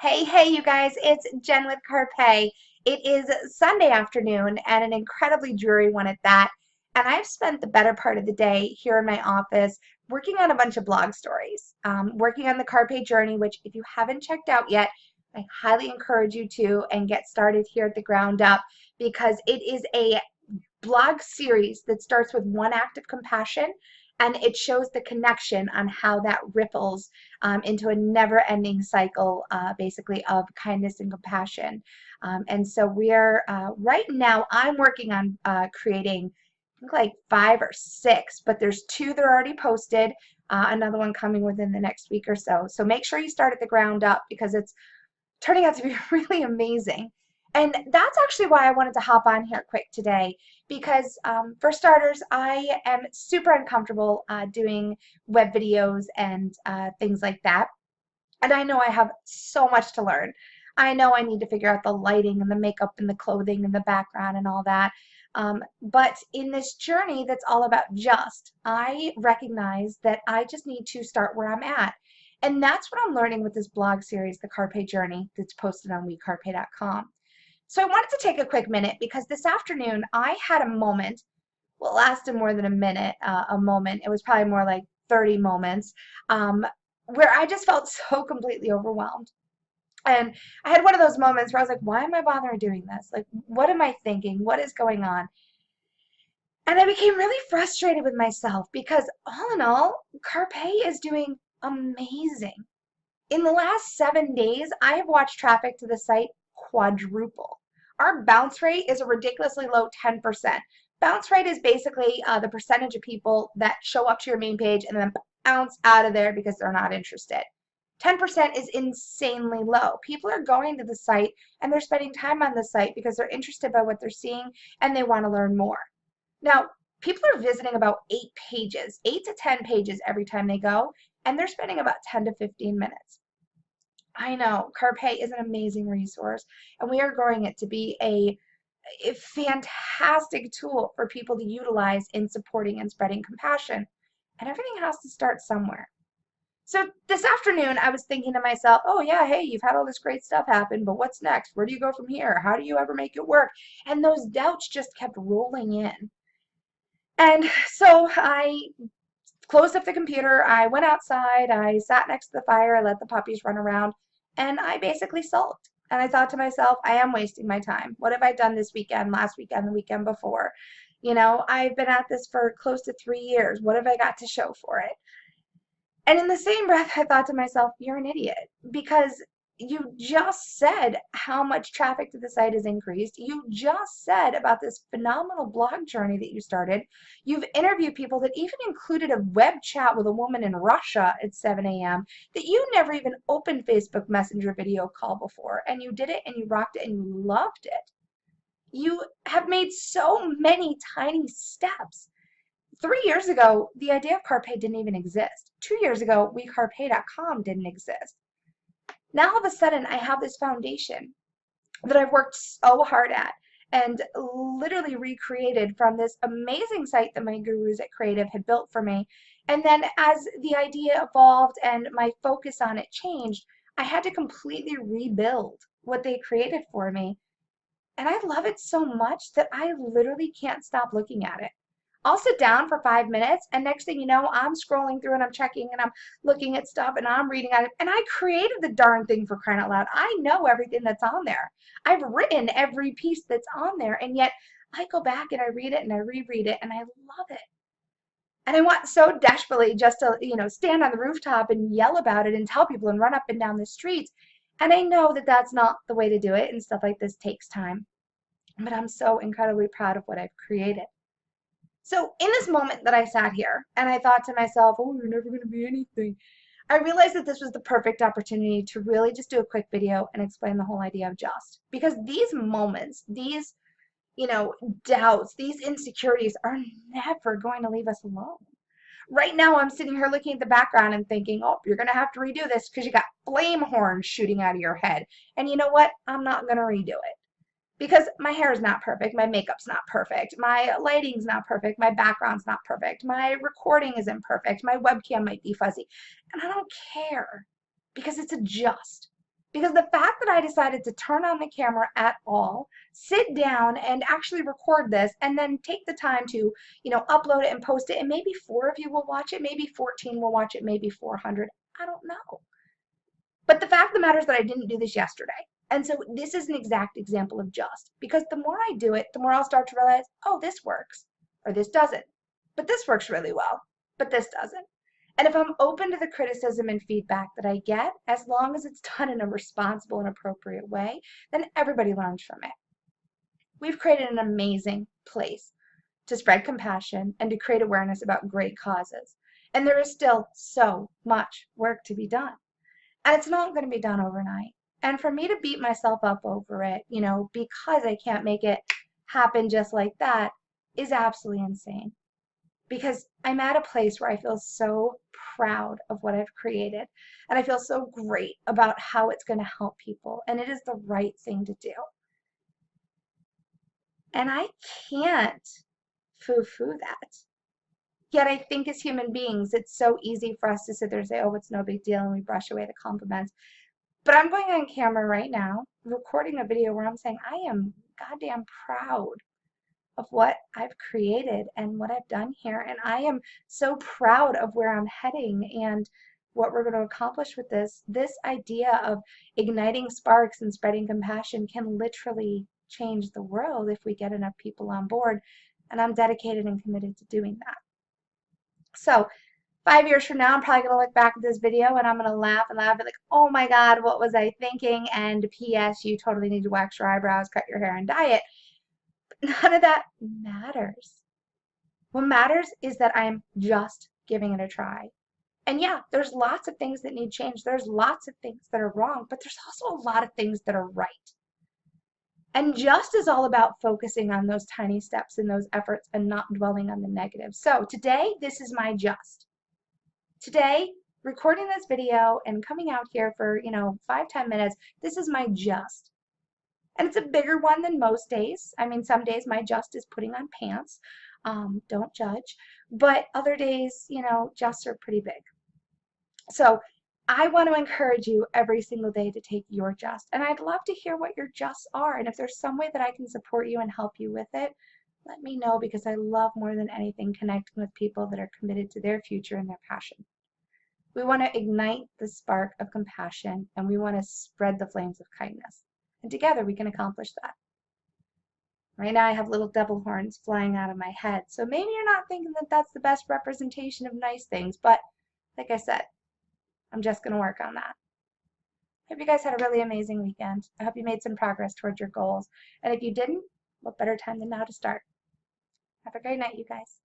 Hey, you guys, it's Jen with Carpe. It is Sunday afternoon and an incredibly dreary one at that. And I've spent the better part of the day here in my office working on a bunch of blog stories, working on the Carpe journey, which if you haven't checked out yet, I highly encourage you to and get started here at the ground up because it is a blog series that starts with one act of compassion and it shows the connection on how that ripples into a never-ending cycle, basically, of kindness and compassion. And so we're right now, I'm working on creating, I think, like 5 or 6, but there's 2 that are already posted, another one coming within the next week or so. So make sure you start at the ground up because it's turning out to be really amazing. And that's actually why I wanted to hop on here quick today because, for starters, I am super uncomfortable doing web videos and things like that. And I know I have so much to learn. I know I need to figure out the lighting and the makeup and the clothing and the background and all that. But in this journey that's all about I recognize that I just need to start where I'm at. And that's what I'm learning with this blog series, The Carpe Journey, that's posted on wecarpe.com. So I wanted to take a quick minute because this afternoon I had a moment, well, it lasted more than a minute, a moment. It was probably more like 30 moments, um, where I just felt so completely overwhelmed. And I had one of those moments where I was like, why am I bothering doing this? Like, what am I thinking? What is going on? And I became really frustrated with myself because, all in all, Carpe is doing amazing. In the last 7 days, I have watched traffic to the site quadruple. Our bounce rate is a ridiculously low 10%. Bounce rate is basically the percentage of people that show up to your main page and then bounce out of there because they're not interested. 10% is insanely low. People are going to the site and they're spending time on the site because they're interested by what they're seeing and they want to learn more. Now, people are visiting about 8 pages, 8 to 10 pages every time they go, and they're spending about 10 to 15 minutes. I know Carpe is an amazing resource, and we are growing it to be a fantastic tool for people to utilize in supporting and spreading compassion. And everything has to start somewhere. So this afternoon, I was thinking to myself, oh, yeah, hey, you've had all this great stuff happen, but what's next? Where do you go from here? How do you ever make it work? And those doubts just kept rolling in. And so I closed up the computer, I went outside, I sat next to the fire, I let the puppies run around, and I basically sulked. And I thought to myself, I am wasting my time. What have I done this weekend, last weekend, the weekend before? I've been at this for close to 3 years. What have I got to show for it? And in the same breath, I thought to myself, you're an idiot because you just said how much traffic to the site has increased. You just said about this phenomenal blog journey that you started. You've interviewed people that even included a web chat with a woman in Russia at 7 a.m. that you never even opened Facebook Messenger video call before. And you did it and you rocked it and you loved it. You have made so many tiny steps. 3 years ago, the idea of Carpe didn't even exist. 2 years ago, WeCarpe.com didn't exist. Now all of a sudden, I have this foundation that I've worked so hard at and literally recreated from this amazing site that my gurus at Creative had built for me. And then as the idea evolved and my focus on it changed, I had to completely rebuild what they created for me. And I love it so much that I literally can't stop looking at it. I'll sit down for 5 minutes, and next thing you know, I'm scrolling through and I'm checking and I'm looking at stuff and I'm reading on it. And I created the darn thing, for crying out loud. I know everything that's on there. I've written every piece that's on there, and yet I go back and I read it and I reread it and I love it. And I want so desperately just to, stand on the rooftop and yell about it and tell people and run up and down the streets. And I know that that's not the way to do it, and stuff like this takes time. But I'm so incredibly proud of what I've created. So in this moment that I sat here and I thought to myself, oh, you're never going to be anything, I realized that this was the perfect opportunity to really just do a quick video and explain the whole idea of just. Because these moments, these, doubts, these insecurities are never going to leave us alone. Right now, I'm sitting here looking at the background and thinking, oh, you're going to have to redo this because you got flame horns shooting out of your head. And you know what? I'm not going to redo it because my hair is not perfect, my makeup's not perfect, my lighting's not perfect, my background's not perfect, my recording isn't perfect, my webcam might be fuzzy, and I don't care because it's a just. Because the fact that I decided to turn on the camera at all, sit down and actually record this, and then take the time to, upload it and post it, and maybe 4 of you will watch it, maybe 14 will watch it, maybe 400, I don't know. But the fact of the matter is that I didn't do this yesterday. And so this is an exact example of just, because the more I do it, the more I'll start to realize, oh, this works, or this doesn't. But this works really well, but this doesn't. And if I'm open to the criticism and feedback that I get, as long as it's done in a responsible and appropriate way, then everybody learns from it. We've created an amazing place to spread compassion and to create awareness about great causes. And there is still so much work to be done. And it's not going to be done overnight. And for me to beat myself up over it, because I can't make it happen just like that, is absolutely insane. Because I'm at a place where I feel so proud of what I've created. And I feel so great about how it's going to help people. And it is the right thing to do. And I can't foo-foo that. Yet I think as human beings, it's so easy for us to sit there and say, oh, it's no big deal, and we brush away the compliments. But I'm going on camera right now, recording a video where I'm saying I am goddamn proud of what I've created and what I've done here. And I am so proud of where I'm heading and what we're going to accomplish with this. This idea of igniting sparks and spreading compassion can literally change the world if we get enough people on board. And I'm dedicated and committed to doing that. So 5 years from now, I'm probably going to look back at this video and I'm going to laugh and laugh and like, oh my God, what was I thinking? And P.S. You totally need to wax your eyebrows, cut your hair, and dye it. None of that matters. What matters is that I'm just giving it a try. And yeah, there's lots of things that need change. There's lots of things that are wrong, but there's also a lot of things that are right. And just is all about focusing on those tiny steps and those efforts and not dwelling on the negative. So today, this is my just. Today, recording this video and coming out here for, 5-10 minutes, this is my just. And it's a bigger one than most days. I mean, some days my just is putting on pants. Don't judge. But other days, justs are pretty big. So I want to encourage you every single day to take your just. And I'd love to hear what your justs are. And if there's some way that I can support you and help you with it, let me know, because I love more than anything connecting with people that are committed to their future and their passion. We want to ignite the spark of compassion, and we want to spread the flames of kindness. And together we can accomplish that. Right now I have little devil horns flying out of my head, so maybe you're not thinking that that's the best representation of nice things, but like I said, I'm just going to work on that. I hope you guys had a really amazing weekend. I hope you made some progress towards your goals. And if you didn't, what better time than now to start? Have a great night, you guys.